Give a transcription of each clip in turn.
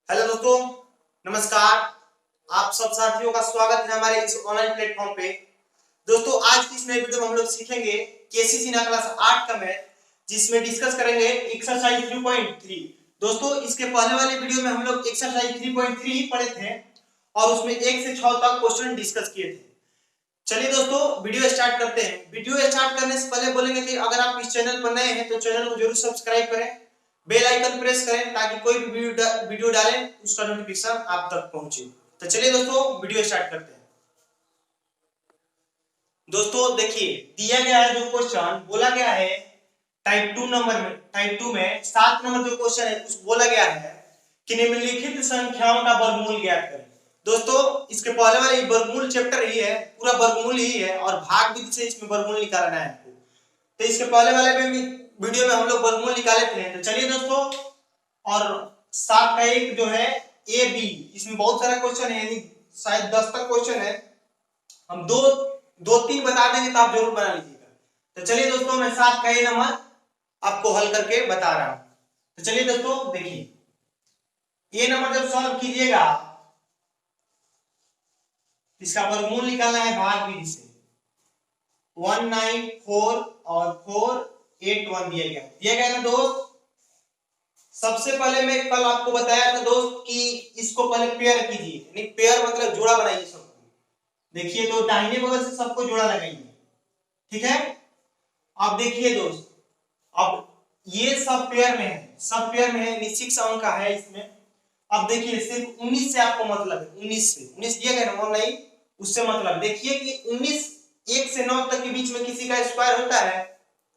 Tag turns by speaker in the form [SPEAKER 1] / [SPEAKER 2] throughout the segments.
[SPEAKER 1] Hello दोस्तों, नमस्कार। आप सब साथियों का स्वागत है हमारे इस ऑनलाइन प्लेटफॉर्म पे। दोस्तों, आज की इस नए वीडियो में हम लोग सीखेंगे केसीसी ना क्लास 8 का मैथ, जिसमें डिस्कस करेंगे एक्सरसाइज 3.3। दोस्तों, इसके पहले वाले वीडियो में हम लोग एक्सरसाइज 3.3 ही पढ़े थे और उसमें 1 से 6 तक क्वेश्चन डिस्कस किए थे। चलिए दोस्तों, वीडियो स्टार्ट करते हैं। वीडियो स्टार्ट करने से पहले बोलेंगे कि अगर आप इस चैनल पर नए हैं तो चैनल को जरूर सब्सक्राइब करें, बेल आइकन प्रेस करें ताकि कोई भी वीडियो डालें उसका नोटिफिकेशन आप तक पहुंचे। तो चलिए दोस्तों, वीडियो स्टार्ट करते हैं। दोस्तों देखिए, दिया गया है जो क्वेश्चन बोला गया है टाइप 2 में 7 नंबर जो क्वेश्चन है उस बोला गया है कि निम्नलिखित संख्याओं का वर्गमूल ज्ञात करें। दोस्तों, इसके पहले वाले वर्गमूल चैप्टर ही है, पूरा वर्गमूल ही है और भाग विधि से इसमें वर्गमूल निकालना है आपको। तो इसके पहले वाले वीडियो में हम लोग वर्गमूल निकाले थे। तो चलिए दोस्तों, और 7 का 1 जो है ए बी, इसमें बहुत सारा क्वेश्चन है, यानी शायद 10 तक क्वेश्चन है। हम दो तीन बता देंगे तो आप जरूर बना लीजिएगा। तो चलिए दोस्तों, मैं 7 का ए नंबर आपको हल करके बता रहा हूं। तो चलिए दोस्तों देखिए, ये नंबर जब सॉल्व कीजिएगा, इसका वर्गमूल निकालना है भाग विधि से। 194 और 481 दिया गया ना दोस्त। सबसे पहले मैं कल आपको बताया था दोस्त कि इसको पहले पेयर कीजिए, यानी पेयर मतलब जोड़ा बनाइए सबको। देखिए तो दाहिने बगल से सबको जोड़ा लगाइए, ठीक है। अब देखिए दोस्त, अब ये सब पेयर में है, सब पेयर में है, 6 अंक का है इसमें। अब देखिए सिर्फ 19 से आपको मतलब है, 19 दिया गया ना, नहीं उससे मतलब। देखिए कि 19 1 से 9 तक के बीच में किसी का स्क्वायर होता है।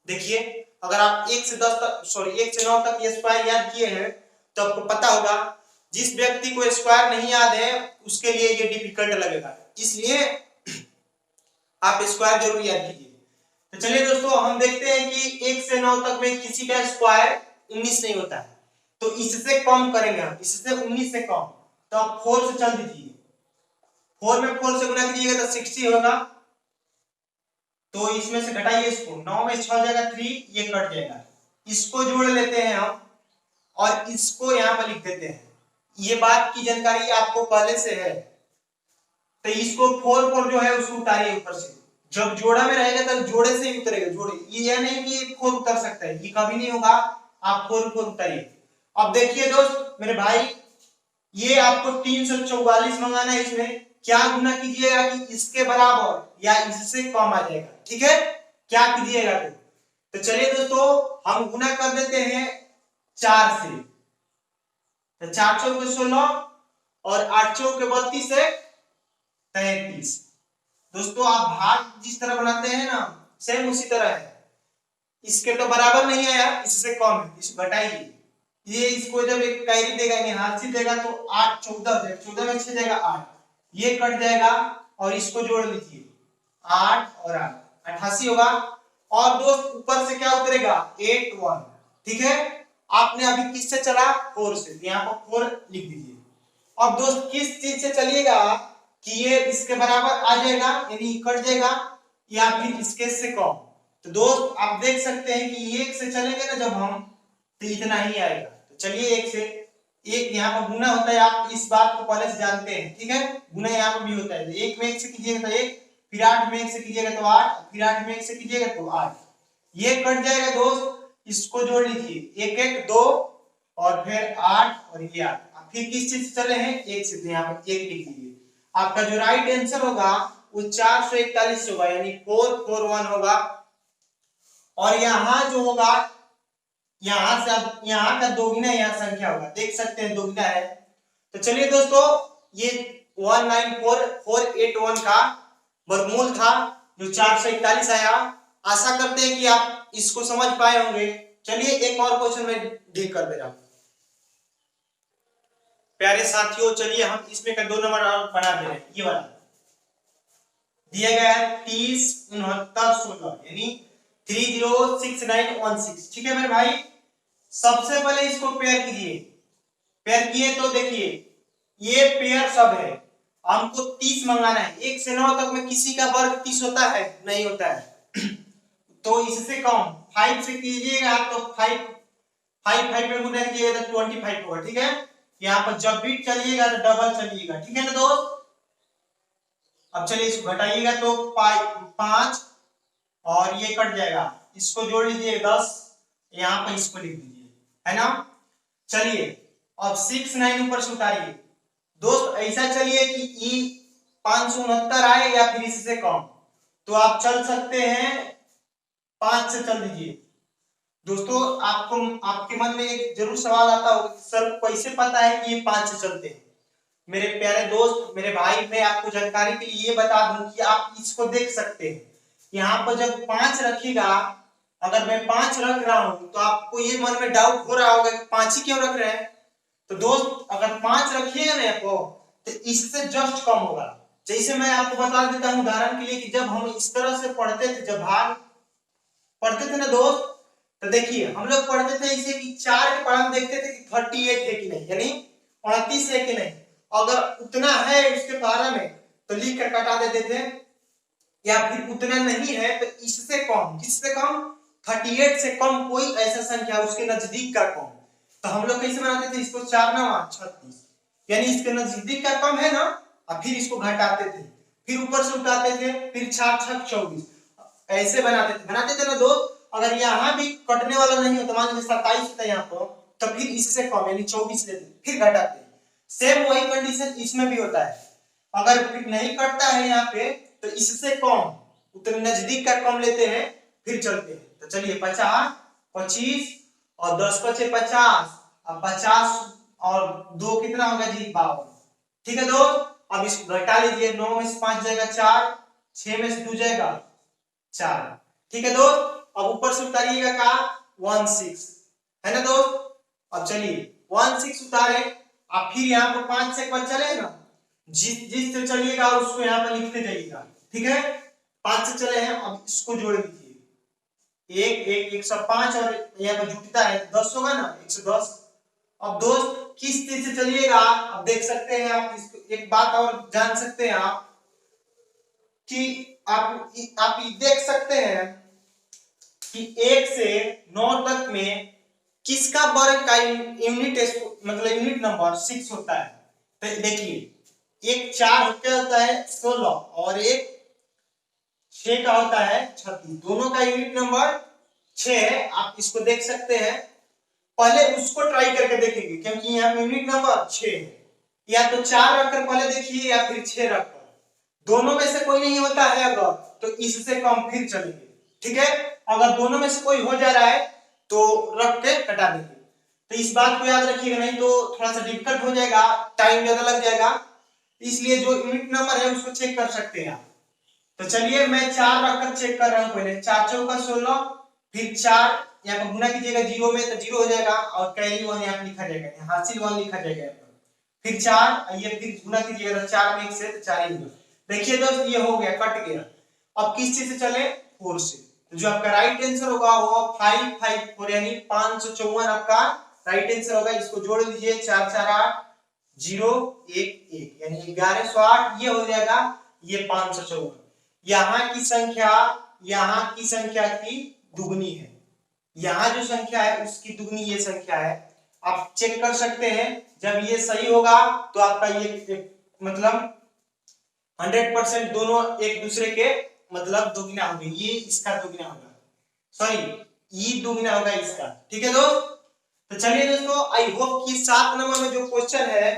[SPEAKER 1] देखिए, अगर आप 1 से 10 तक सॉरी 1 से 9 तक ये स्क्वायर याद किए हैं तो आपको पता होगा। जिस व्यक्ति को स्क्वायर नहीं याद है उसके लिए ये डिफिकल्ट लगेगा, इसलिए आप स्क्वायर जरूर याद कीजिए। तो चलिए दोस्तों, हम देखते हैं कि 1 से 9 तक में किसी का स्क्वायर 19 नहीं होता है, तो इससे कम करेंगे हम, इससे 19 से कम। तो आप 4 से चल दीजिए, 4 में 4 से गुना कीजिएगा तो 60 होगा। तो इसमें से घटाइए इसको, 9 में 6 जाएगा 3, ये कट जाएगा। इसको जोड़ लेते हैं हम और इसको यहां पर लिख देते हैं। ये बात की जानकारी आपको पहले से है, तो इसको 4 जो है उसको उतारिए ऊपर से। जब जोड़ा में रहेगा तब जोड़े से ही उतरेगा, जोड़े। ये नहीं कि 4 उतर सकता है, ये कभी नहीं होगा। आप 4 उतारिए। अब देखिए दोस्त मेरे भाई, ये आपको 344 मंगाना है। इसमें क्या गुना कीजिएगा कि इसके बराबर या इससे कम आ जाएगा, ठीक है। क्या कीजिएगा तो चलिए दोस्तों, हम गुना कर देते हैं 4 से। तो 4 चौक 16 और 8 चौक 32 से 33। दोस्तों, आप भाग जिस तरह बनाते हैं ना, सेम उसी तरह है। इसके तो बराबर नहीं आया, इससे कम है, इसको घटाइए। ये इसको जब एक कैरी देगा, हाथ से देगा तो 8 14 हो जाएगा, 14 में 6 जाएगा 8, ये कट जाएगा और इसको जोड़ लीजिए 8 और 8 88 होगा। और दोस्त ऊपर से क्या उतरेगा 81, ठीक है। आपने अभी किससे चला 4 से, तो यहाँ पर 4 लिख दीजिए। अब दोस्त किस चीज से चलिएगा कि ये इसके बराबर आ जाएगा, यानी कट जाएगा, या फिर इसके से कम। तो दोस्त आप देख सकते हैं कि 1 से चलेंगे ना जब हम, तो इतना ही आएगा। तो चलिए 1 से, एक यहाँ पर गुना होता है, आप इस बात को पहले से जानते हैं, ठीक है। गुना यहाँ पर भी होता है, 1 में 1 से कीजिएगा तो 1, फिर 8 में 1 से कीजिएगा तो 8, फिर 8 में 1 से कीजिएगा तो 8, ये कट जाएगा दोस्त। इसको जोड़ लीजिए, 1 1 2 और फिर 8 और ये 8। फिर किस चीज से चले हैं 1 से, तो यहाँ पर 1 लिख दीजिए। आपका जो राइट आंसर होगा वो 441 होगा, यानी 441 होगा। और यहाँ जो होगा, यहां से अब यहाँ का दोगुना यहाँ संख्या होगा, देख सकते हैं दोगुना है। तो चलिए दोस्तों, ये 194481 का वर्गमूल था जो 441 आया। आशा करते हैं कि आप इसको समझ पाए होंगे। चलिए एक और क्वेश्चन में डील कर दे रहा हूं प्यारे साथियों। चलिए हम इसमें का 2 नंबर बना दे रहे हैं। ये वाला दिया गया है 30 69 16, यानी 306916, ठीक है मेरे भाई। सबसे पहले इसको पेयर कीजिए। पेयर किए तो देखिए ये पेयर सब है, हमको 30 मंगाना है। 1 से 9 तक में किसी का वर्ग 30 होता है? नहीं होता है। तो इससे कम 5 से कीजिएगा तो 5 5 5 में गुना कीजिएगा तो 25 होगा, ठीक है। यहाँ पर जब भी चलिएगा तो डबल चलिएगा, ठीक है ना दोस्त। अब चलिए इसको घटाइएगा तो 5 और ये कट जाएगा, इसको जोड़ लीजिए 10, यहाँ पर इसको लिख दीजिए, है ना। चलिए अब 6 9 ऊपर से उतारिए दोस्त, ऐसा चलिए कि ई 569 आए या फिर इससे कम, तो आप चल सकते हैं 5 से चल दीजिए। दोस्तों आपको आपके मन में एक जरूर सवाल आता होगा कि सर कैसे पता है कि ये 5 से चलते हैं। मेरे प्यारे दोस्त, मेरे भाई, मैं आपको जानकारी के लिए ये बता दूं कि आप इसको देख सकते हैं, यहाँ पर जब 5 रखिएगा, अगर मैं 5 रख रहा हूं तो आपको ये मन में डाउट हो रहा होगा कि 5 ही क्यों रख रहे हैं। तो दोस्त अगर 5 रखिएगा ना आपको तो इससे जस्ट कम होगा। जैसे मैं आपको बता देता हूं उदाहरण के लिए कि जब हम इस तरह से पढ़ते थे, जब भाग पढ़ते थे ना दोस्त, तो देखिए हम लोग पढ़ते थे इसे कि 4 के पढ़ा देखते थे कि 38 है कि नहीं, यानी 29 है कि नहीं, अगर उतना है उसके बारे में तो लिख कर कटा देते थे, या फिर उतना नहीं है तो इससे कम, किससे कम, 38 से कम कोई ऐसा संख्या उसके नजदीक का कम। तो हम लोग कैसे बनाते थे इसको, 4 9 36, यानी इसके नजदीक का कम है ना, और फिर इसको घटाते थे, फिर ऊपर से उठाते थे, फिर 4 6 24 ऐसे बनाते थे ना दोस्त। अगर यहाँ भी कटने वाला नहीं होता, मान लीजिए 27 था यहाँ पर, तो फिर इससे कम यानी 24 लेते फिर घटाते। सेम वही कंडीशन इसमें भी होता है, अगर फिर नहीं कटता है यहाँ पे तो इससे कम, उतने नजदीक का कम लेते हैं फिर चलते हैं। तो चलिए 50 25 और 10 बचे 50, अब 50 और 2 कितना होगा जी 52, ठीक है दोस्त। अब इसको घटा लीजिए, 9 में से 5 जाएगा 4, 6 में से 2 जाएगा 4, ठीक है दोस्त। अब ऊपर से उतारिएगा का 16, है ना दोस्त। अब चलिए 16 उतारे, अब फिर यहाँ पर 5 से बच चले ना, जिस से चलिएगा उसको यहाँ पर लिखते जाइएगा, ठीक है। 5 से चले हैं, अब इसको जोड़ दीजिए, 1 105 और यहाँ पर जुटता है 10 होगा ना, 110। अब दोस्त किस चीज से चलिएगा, अब देख सकते हैं आप इसको, एक बात और जान सकते हैं आप कि आप देख सकते हैं कि 1 से 9 तक में किसका वर्ग का यूनिट, मतलब यूनिट नंबर 6 होता है। तो देखिए एक 4 क्या होता है 16 और एक 6 का होता है 36, दोनों का यूनिट नंबर 6 है। आप इसको देख सकते हैं, पहले उसको ट्राई करके देखेंगे क्योंकि यहाँ यूनिट नंबर 6 है, या तो 4 रखकर पहले देखिए या फिर 6 रखकर, दोनों में से कोई नहीं होता है अगर तो इससे कम फिर चलेंगे, ठीक है। अगर दोनों में से कोई हो जा रहा है तो रख के कटा देंगे। तो इस बात को याद रखिएगा, नहीं तो थोड़ा सा डिफिकल्ट हो जाएगा, टाइम ज्यादा लग जाएगा, इसलिए जो यूनिट नंबर है उसको चेक कर सकते हैं आप। तो चलिए मैं 4 रखकर चेक कर रहा हूं, पहले 4 चौका 16, फिर 4 यहाँ पर गुना कीजिएगा 0 में तो 0 हो जाएगा और कैरी 1 यहाँ लिखा जाएगा, हासिल 1 लिखा जाएगा यहाँ पर, फिर 4 ये फिर गुना कीजिएगा 4 में 1 से तो 4 ही होगा। देखिए दोस्त ये हो गया, कट गया। अब किस चीज से चले, 4 से, तो जो आपका राइट आंसर होगा वो 554 यानी 554 आपका राइट आंसर होगा। इसको जोड़ लीजिए 4 4 8 0 1 1 यानी 1108, ये हो जाएगा ये 554। यहाँ की संख्या की दुगनी है, यहाँ जो संख्या है उसकी दुगनी ये संख्या है। आप चेक कर सकते हैं, जब ये सही होगा तो आपका ये मतलब 100% दोनों एक दूसरे के मतलब दुगना होंगे, ये इसका दुगना होगा, सॉरी ये दुगना होगा इसका, ठीक है दोस्त। तो चलिए दोस्तों, आई होप कि 7 नंबर में जो क्वेश्चन है,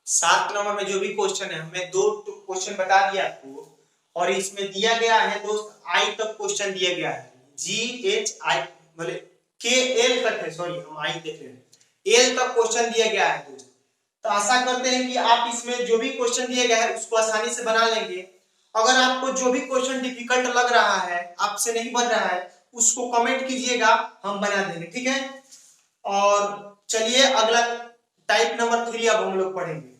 [SPEAKER 1] 7 नंबर में जो भी क्वेश्चन है, हमने 2 क्वेश्चन बता दिया आपको, और इसमें दिया गया है दोस्त आई तक क्वेश्चन दिया गया है, GHI बोले KL तक है, सॉरी हम आई देख रहे हैं, L तक क्वेश्चन दिया गया है दोस्त। तो आशा करते हैं कि आप इसमें जो भी क्वेश्चन दिया गया है उसको आसानी से बना लेंगे। अगर आपको जो भी क्वेश्चन डिफिकल्ट लग रहा है, आपसे नहीं बन रहा है, उसको कमेंट कीजिएगा, हम बना देंगे, ठीक है। और चलिए अगला टाइप नंबर 3 अब हम लोग पढ़ेंगे।